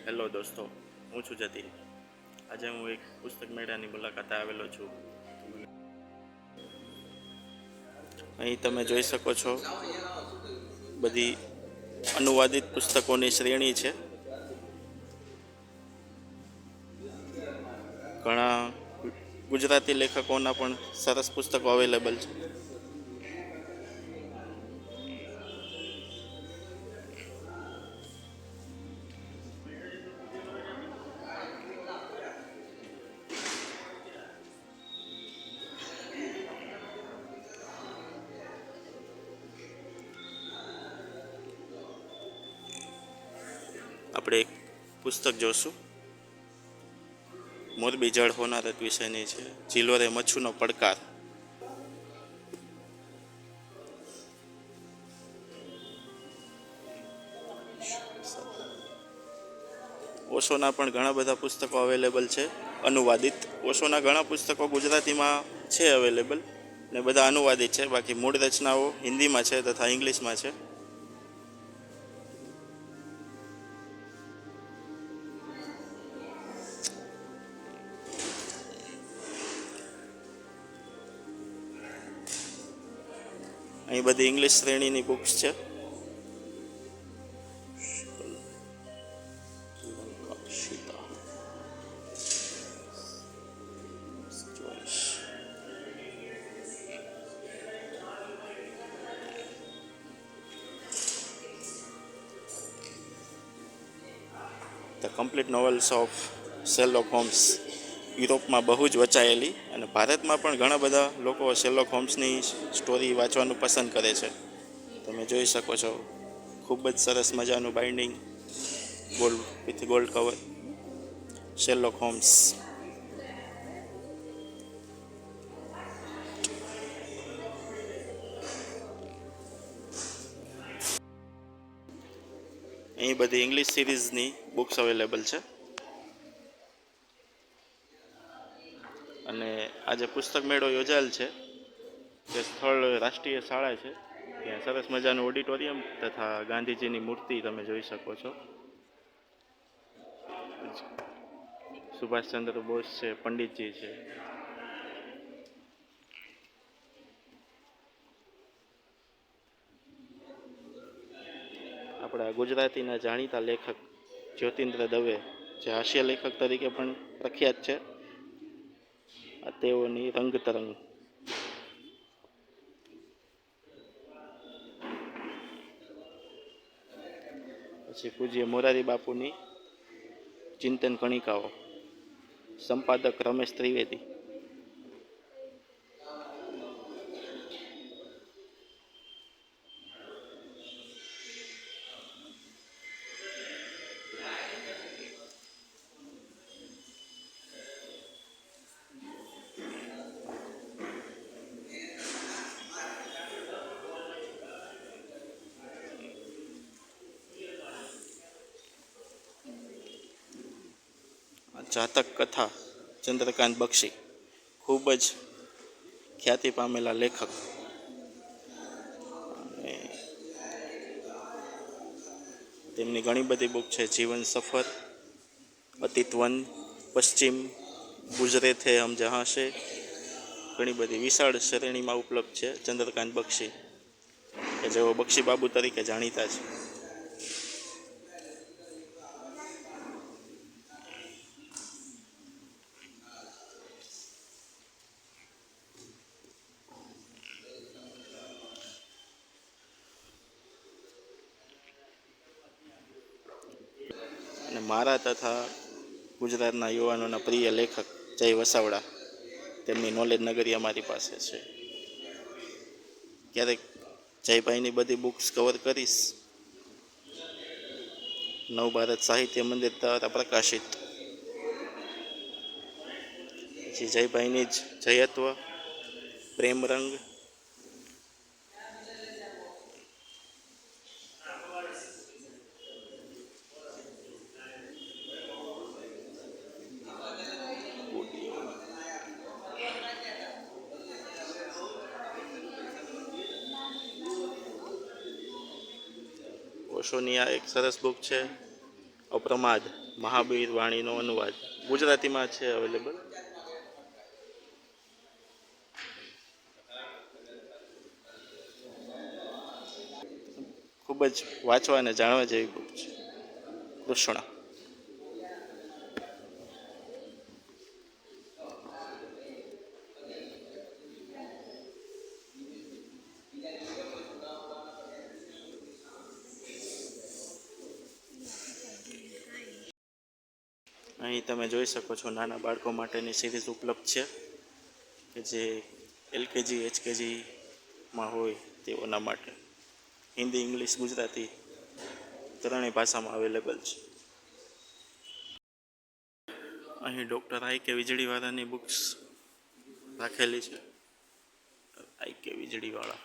Hello દોસ્તો, હું છું જતીન. આજે હું એક પુસ્તક મેળાની મુલાકાતે આવેલો છું. અહીં તમે જોઈ શકો છો બધી અનુવાદિત પુસ્તકોની શ્રેણી છે. ઘણા ગુજરાતી લેખકોના પણ સરસ પુસ્તકો અવેલેબલ છે. આપણે એક પુસ્તક જોશું. મોરબી જળ હોનારત વિષયની છે. ચિલોરે મચ્છુનો પડકાર. ઓશોના પણ ઘણા બધા પુસ્તકો અવેલેબલ છે અનુવાદિત. ઓશોના ઘણા પુસ્તકો ગુજરાતીમાં છે અવેલેબલ ને બધા અનુવાદિત છે. બાકી મૂળ રચનાઓ હિન્દીમાં છે તથા ઇંગ્લિશમાં છે. અહીં બધી ઇંગ્લિશ શ્રેણીની બુક્સ છે. The complete novels of Sherlock Holmes. યુરોપમાં બહુ જ વચાયેલી અને ભારતમાં પણ ઘણા બધા લોકો શેરલોક હોમ્સની સ્ટોરી વાંચવાનું પસંદ કરે છે. તમે જોઈ શકો છો ખૂબ જ સરસ મજાનું binding, gold with gold cover. Sherlock Holmes. અહીં બધી ઇંગ્લિશ સિરીઝની બુક્સ અવેલેબલ છે. અને આજે પુસ્તક મેળો યોજાયેલ છે તે સ્થળ રાષ્ટ્રીય શાળા છે. ત્યાં સરસ મજાનું ઓડિટોરિયમ તથા ગાંધીજીની મૂર્તિ તમે જોઈ શકો છો. સુભાષચંદ્ર બોઝ છે, પંડિતજી છે. આપણા ગુજરાતીના જાણીતા લેખક જ્યોતિન્દ્ર દવે, જે હાસ્ય લેખક તરીકે પણ પ્રખ્યાત છે, તેઓની રંગતરંગ. પછી પૂજ્ય મોરારી બાપુની ચિંતન કણિકાઓ. સંપાદક રમેશ ત્રિવેદી. જાતક કથા ચંદ્રકાંત બક્ષી, ખૂબ જ ખ્યાતિ પામેલા લેખક. તેમની ઘણી બધી બુક છે. જીવન સફર, અતીત વન, પશ્ચિમ, ગુજરે થે હમ જહાં સે. ઘણી બધી વિશાળ શ્રેણીમાં ઉપલબ્ધ છે ચંદ્રકાંત બક્ષી, કે જેઓ બક્ષી બાબુ તરીકે જાણીતા છે. અને મારા તથા ગુજરાતના યુવાનોના પ્રિય લેખક જય વસાવડા, તેમની નોલેજ નગરી અમારી પાસે છે. ક્યારેક જયભાઈની બધી બુક્સ કવર કરીશ. નવભારત સાહિત્ય મંદિર દ્વારા પ્રકાશિત. પછી જયભાઈની જ જયત્વ, પ્રેમરંગ. ઓશોની આ એક સરસ બુક છે, અપ્રમાદ મહાવીર વાણીનો અનુવાદ ગુજરાતીમાં છે અવેલેબલ. ખૂબ જ વાંચવા અને જાણવા જેવી બુક છે. કૃષ્ણ. અહીં તમે જોઈ શકો છો નાના બાળકો માટેની સિરીઝ ઉપલબ્ધ છે કે જે એલકેજી એચકેજીમાં હોય તેઓના માટે. હિન્દી ઇંગ્લિશ ગુજરાતી ત્રણેય ભાષામાં અવેલેબલ છે. અહીં ડૉક્ટર આઈ કે વીજળીવાળાની બુક્સ રાખેલી છે. આઈ કે વીજળીવાળા.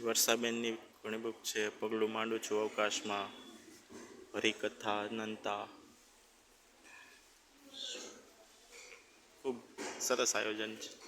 વર્ષાબેનની ઘણી બુક છે. પગલું માંડું છું અવકાશમાં, હરિકથા, અનંતા. ખૂબ સરસ આયોજન છે.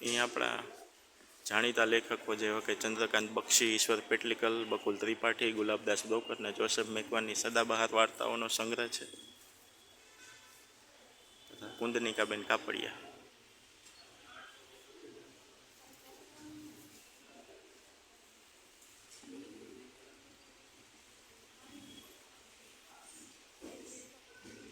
અહીં આપણા જાણીતા લેખકો જેવા કે ચંદ્રકાંત બક્ષી, ઈશ્વર પેટલીકલ, બકુલ ત્રિપાઠી, ગુલાબદાસ બ્રોકર અને જોસેફ મેકવાનની સદાબહાર વાર્તાઓનો સંગ્રહ છે. તથા કુંદનિકાબેન કાપડિયા.